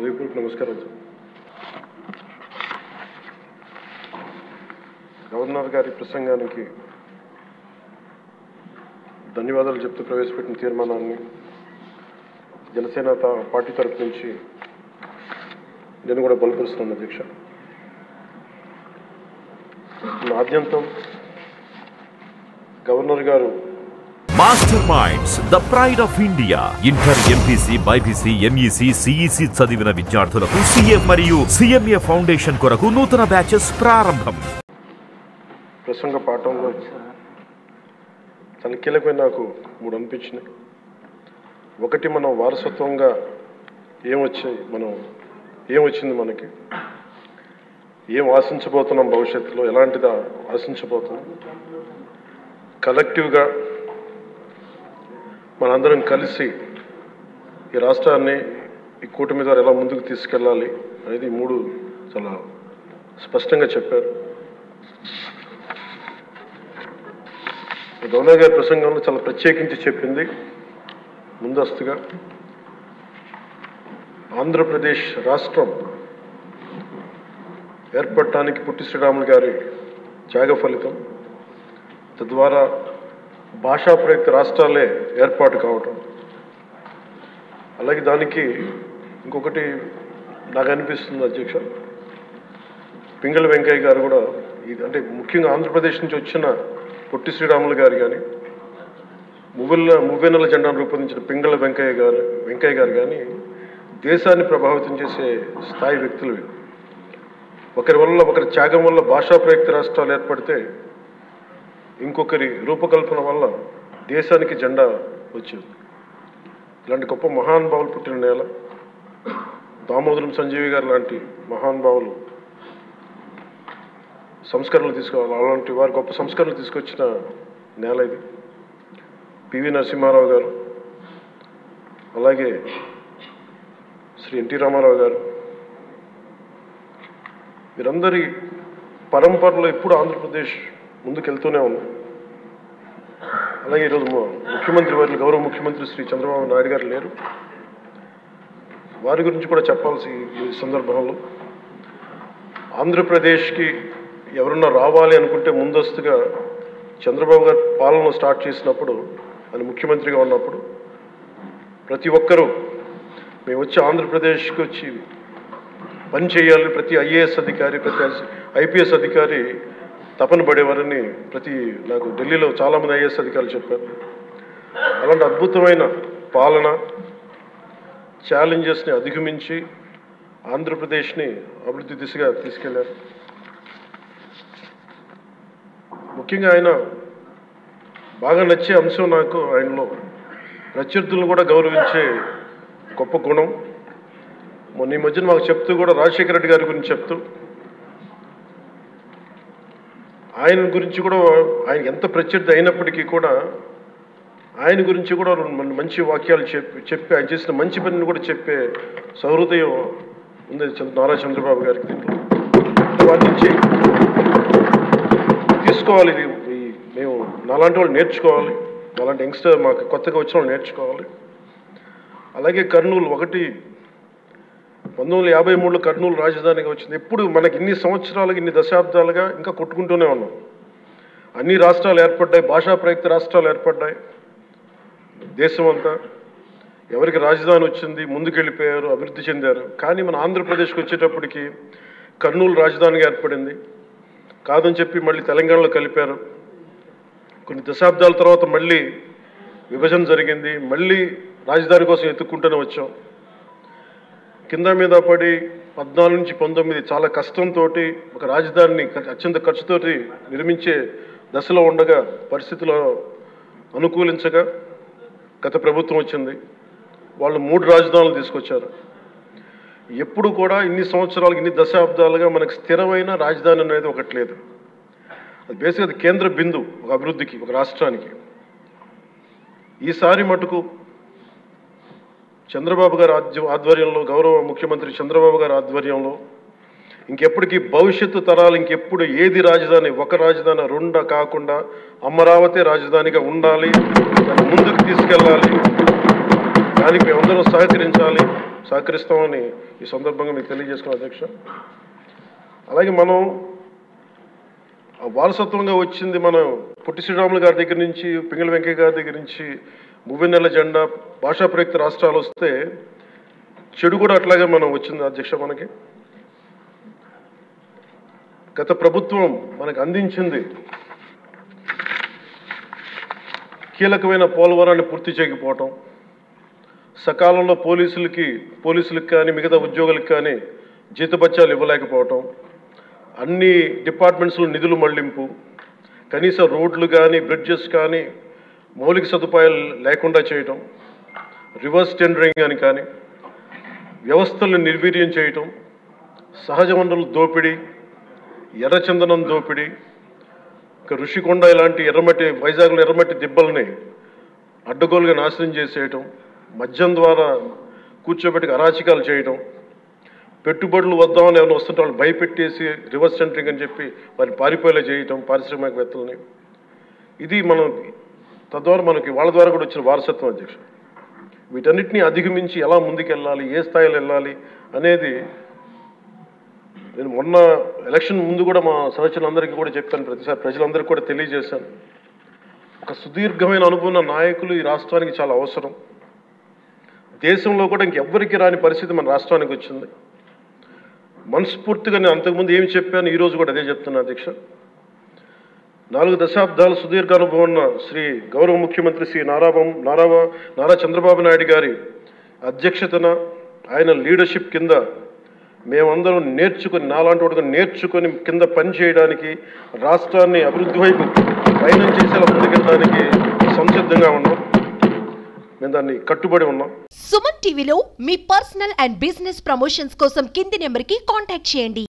హృదయపూర్వక నమస్కారం. గవర్నర్ గారి ప్రసంగానికి ధన్యవాదాలు చెప్తూ ప్రవేశపెట్టిన తీర్మానాన్ని జనసేన పార్టీ తరఫు నుంచి నేను కూడా బలపరుస్తున్నాను. అధ్యక్ష, ఆద్యంతం గవర్నర్ గారు master minds the pride of India inter MPC BiPC MEC CEC చదివిన విద్యార్థులకు సీఏ మరియు సిఎంఏ ఫౌండేషన్ కొరకు నూతన బ్యాచెస్ ప్రారంభం. ప్రసంగ పాఠంలో చాలా కీలకమైన నాకు 3 అనిపించినాయి. ఒకటి, మనం వారసత్వంగా ఏమొచ్చింది, మనకి ఏం ఆశించబోతున్నాం, భవిష్యత్తులో ఎలాంటిదా ఆశించబోతున్నాం, కలెక్టివ్గా మనందరం కలిసి ఈ రాష్ట్రాన్ని ఈ కూటమి ద్వారా ఎలా ముందుకు తీసుకెళ్ళాలి అనేది 3 చాలా స్పష్టంగా చెప్పారు. గవర్నర్ గారి ప్రసంగంలో చాలా ప్రత్యేకించి చెప్పింది ముందస్తుగా ఆంధ్రప్రదేశ్ రాష్ట్రం ఏర్పడటానికి పొట్టి శ్రీరాములు గారి త్యాగ ఫలితం, తద్వారా భాషా ప్రయుక్త రాష్ట్రాలే ఏర్పాటు కావటం. అలాగే దానికి ఇంకొకటి నాకు అనిపిస్తుంది అధ్యక్ష, పింగళ వెంకయ్య గారు కూడా అంటే ముఖ్యంగా ఆంధ్రప్రదేశ్ నుంచి వచ్చిన పొట్టి శ్రీరాములు గారు కానీ మువ్వెన్నెల జెండాను రూపొందించిన పింగళ వెంకయ్య గారు కానీ దేశాన్ని ప్రభావితం చేసే స్థాయి వ్యక్తులు. ఒకరి త్యాగం వల్ల భాషా ప్రయుక్త రాష్ట్రాలు ఏర్పడితే ఇంకొకరి రూపకల్పన వల్ల దేశానికి జెండా వచ్చింది. ఇలాంటి గొప్ప మహానుభావులు పుట్టిన నేల. దామోదరం సంజీవి గారు లాంటి మహానుభావులు సంస్కరణలు తీసుకోవాలి, అలాంటి వారు గొప్ప సంస్కరణలు తీసుకొచ్చిన నేల ఇది. పివి నరసింహారావు గారు, అలాగే శ్రీ ఎన్టీ రామారావు గారు, వీరందరి పరంపరలో ఎప్పుడు ఆంధ్రప్రదేశ్ ముందుకెళ్తూనే ఉంది. అలాగే ఈరోజు ముఖ్యమంత్రి వారి గౌరవ ముఖ్యమంత్రి శ్రీ చంద్రబాబు నాయుడు గారు లేరు, వారి గురించి కూడా చెప్పాల్సి ఈ సందర్భంలో. ఆంధ్రప్రదేశ్కి ఎవరన్నా రావాలి అనుకుంటే ముందస్తుగా చంద్రబాబు గారు పాలన స్టార్ట్ చేసినప్పుడు, ఆయన ముఖ్యమంత్రిగా ఉన్నప్పుడు ప్రతి ఒక్కరూ మేము వచ్చి ఆంధ్రప్రదేశ్కి వచ్చి పని చేయాలి, ప్రతి ఐఏఎస్ అధికారి, ప్రతి ఐపీఎస్ అధికారి తపన పడేవారని నాకు ఢిల్లీలో చాలామంది ఐఏఎస్ అధికారులు చెప్పారు. అలాంటి అద్భుతమైన పాలన, ఛాలెంజెస్ని అధిగమించి ఆంధ్రప్రదేశ్ని అభివృద్ధి దిశగా తీసుకెళ్లారు. ముఖ్యంగా ఆయన బాగా నచ్చే అంశం నాకు ఆయనలో ప్రత్యర్థులను కూడా గౌరవించే గొప్ప గుణం. మొన్న ఈ మధ్యన మాకు చెప్తూ కూడా రాజశేఖర రెడ్డి గారి గురించి చెప్తూ ఆయన గురించి కూడా, ఆయన ఎంత ప్రత్యర్థి అయినప్పటికీ కూడా ఆయన గురించి కూడా మంచి వాక్యాలు చెప్పి ఆయన చేసిన మంచి పనిని కూడా చెప్పే సహృదయం ఉంది నారా చంద్రబాబు గారికి. దీంట్లో వాటి నుంచి తీసుకోవాలి, ఇది మేము నాలాంటి వాళ్ళు నేర్చుకోవాలి, అలాంటి యంగ్స్టర్ మాకు కొత్తగా వచ్చిన వాళ్ళు నేర్చుకోవాలి. అలాగే కర్నూలు 1953లో కర్నూలు రాజధానిగా వచ్చింది. ఎప్పుడు మనకి ఇన్ని సంవత్సరాలుగా, ఇన్ని దశాబ్దాలుగా ఇంకా కొట్టుకుంటూనే ఉన్నాం. అన్ని రాష్ట్రాలు ఏర్పడ్డాయి, భాషా ప్రయుక్త రాష్ట్రాలు ఏర్పడ్డాయి. దేశం అంతా ఎవరికి రాజధాని వచ్చింది, ముందుకెళ్ళిపోయారు, అభివృద్ధి చెందారు. కానీ మన ఆంధ్రప్రదేశ్కి వచ్చేటప్పటికి కర్నూలు రాజధానిగా ఏర్పడింది. కాదని చెప్పి మళ్ళీ తెలంగాణలో కలిపారు. కొన్ని దశాబ్దాల తర్వాత మళ్ళీ విభజన జరిగింది. మళ్ళీ రాజధాని కోసం ఎత్తుక్కుంటూనే వచ్చాం. కింద మీద పడి 14 నుంచి 19 చాలా కష్టంతో ఒక రాజధానిని అత్యంత ఖర్చుతోటి నిర్మించే దశలో ఉండగా పరిస్థితుల్లో అనుకూలించగా గత ప్రభుత్వం వచ్చింది. వాళ్ళు 3 రాజధానులు తీసుకొచ్చారు. ఎప్పుడు కూడా ఇన్ని సంవత్సరాలు, ఇన్ని దశాబ్దాలుగా మనకు స్థిరమైన రాజధాని అనేది ఒకటి లేదు. అది బేసిక్గా అది కేంద్ర బిందు ఒక అభివృద్ధికి, ఒక రాష్ట్రానికి. ఈసారి మటుకు చంద్రబాబు గారి ఆధ్వర్యంలో, గౌరవ ముఖ్యమంత్రి చంద్రబాబు గారి ఆధ్వర్యంలో ఇంకెప్పటికీ భవిష్యత్తు తరాలు ఇంకెప్పుడు ఏది రాజధాని, ఒక రాజధాని 2 కాకుండా అమరావతి రాజధానిగా ఉండాలి, ముందుకు తీసుకెళ్ళాలి. దానికి మేమందరం సహకరించాలి. సహకరిస్తామని ఈ సందర్భంగా మీకు తెలియజేసుకున్నాం అధ్యక్ష. అలాగే మనం వారసత్వంగా వచ్చింది మనం పొట్టి శ్రీరాములు గారి దగ్గర నుంచి, పింగళి వెంకయ్య గారి దగ్గర నుంచి మువ్వెన్నెల జెండా, భాషా ప్రయుక్త రాష్ట్రాలు వస్తే చెడు కూడా అట్లాగే మనం వచ్చింది అధ్యక్ష. మనకి గత ప్రభుత్వం మనకు అందించింది కీలకమైన పోలవరాన్ని పూర్తి చేయకపోవటం, సకాలంలో పోలీసులకు కానీ మిగతా ఉద్యోగులకు కానీ జీతభత్యాలు ఇవ్వలేకపోవటం, అన్ని డిపార్ట్మెంట్స్లో నిధులు మళ్లింపు, కనీస రోడ్లు కానీ బ్రిడ్జెస్ కానీ మౌలిక సదుపాయాలు లేకుండా చేయటం, రివర్స్ టెండరింగ్ అని కానీ వ్యవస్థలను నిర్వీర్యం చేయటం, సహజ వనరుల దోపిడీ, ఎర్రచందనం దోపిడీ, ఋషికొండ ఇలాంటి వైజాగ్లో ఎర్రమట్టి దిబ్బల్ని అడ్డగోలుగా నాశనం చేసేయటం, మద్యం ద్వారా కూర్చోబెట్టి అరాచకాలు చేయటం, పెట్టుబడులు వద్దామని ఎవరైనా వస్తుంటే వాళ్ళు భయపెట్టేసి రివర్స్ టెండరింగ్ అని చెప్పి వారిని పారిపోయేలా చేయటం పారిశ్రామికవేత్తలని. ఇది మనం తద్వారా మనకి వాళ్ళ ద్వారా కూడా వచ్చిన వారసత్వం అధ్యక్ష. వీటన్నిటిని అధిగమించి ఎలా ముందుకెళ్ళాలి, ఏ స్థాయిలో వెళ్ళాలి అనేది నేను మొన్న ఎలక్షన్ ముందు కూడా మా సహచరులందరికీ కూడా చెప్పాను, ప్రతిసారి ప్రజలందరికీ కూడా తెలియజేశాను. ఒక సుదీర్ఘమైన అనుభవం నాయకులు ఈ రాష్ట్రానికి చాలా అవసరం. దేశంలో కూడా ఇంకెవ్వరికి రాని పరిస్థితి మన రాష్ట్రానికి వచ్చింది. మనస్ఫూర్తిగా నేను అంతకుముందు ఏమి చెప్పాను, ఈరోజు కూడా అదే చెప్తున్నా అధ్యక్ష. 4 దశాబ్దాల సుదీర్ఘ అనుభవం ఉన్న శ్రీ గౌరవ ముఖ్యమంత్రి శ్రీ నారా చంద్రబాబు నాయుడు గారి అధ్యక్షతన, ఆయన లీడర్షిప్ కింద మేమందరం నేర్చుకుని, నాలాంటి వాడుగా నేర్చుకొని కింద పని చేయడానికి, రాష్ట్రాన్ని అభివృద్ధి వైపు ప్రయాణం చేసేలా ముందుకెళ్ళడానికి సంసిద్ధంగా ఉన్నాం. మేము దాన్ని కట్టుబడి ఉన్నాం. సుమన్ టీవీలో మీ పర్సనల్ అండ్ బిజినెస్ ప్రమోషన్స్ కోసం కింది నెంబర్కి కాంటాక్ట్ చేయండి.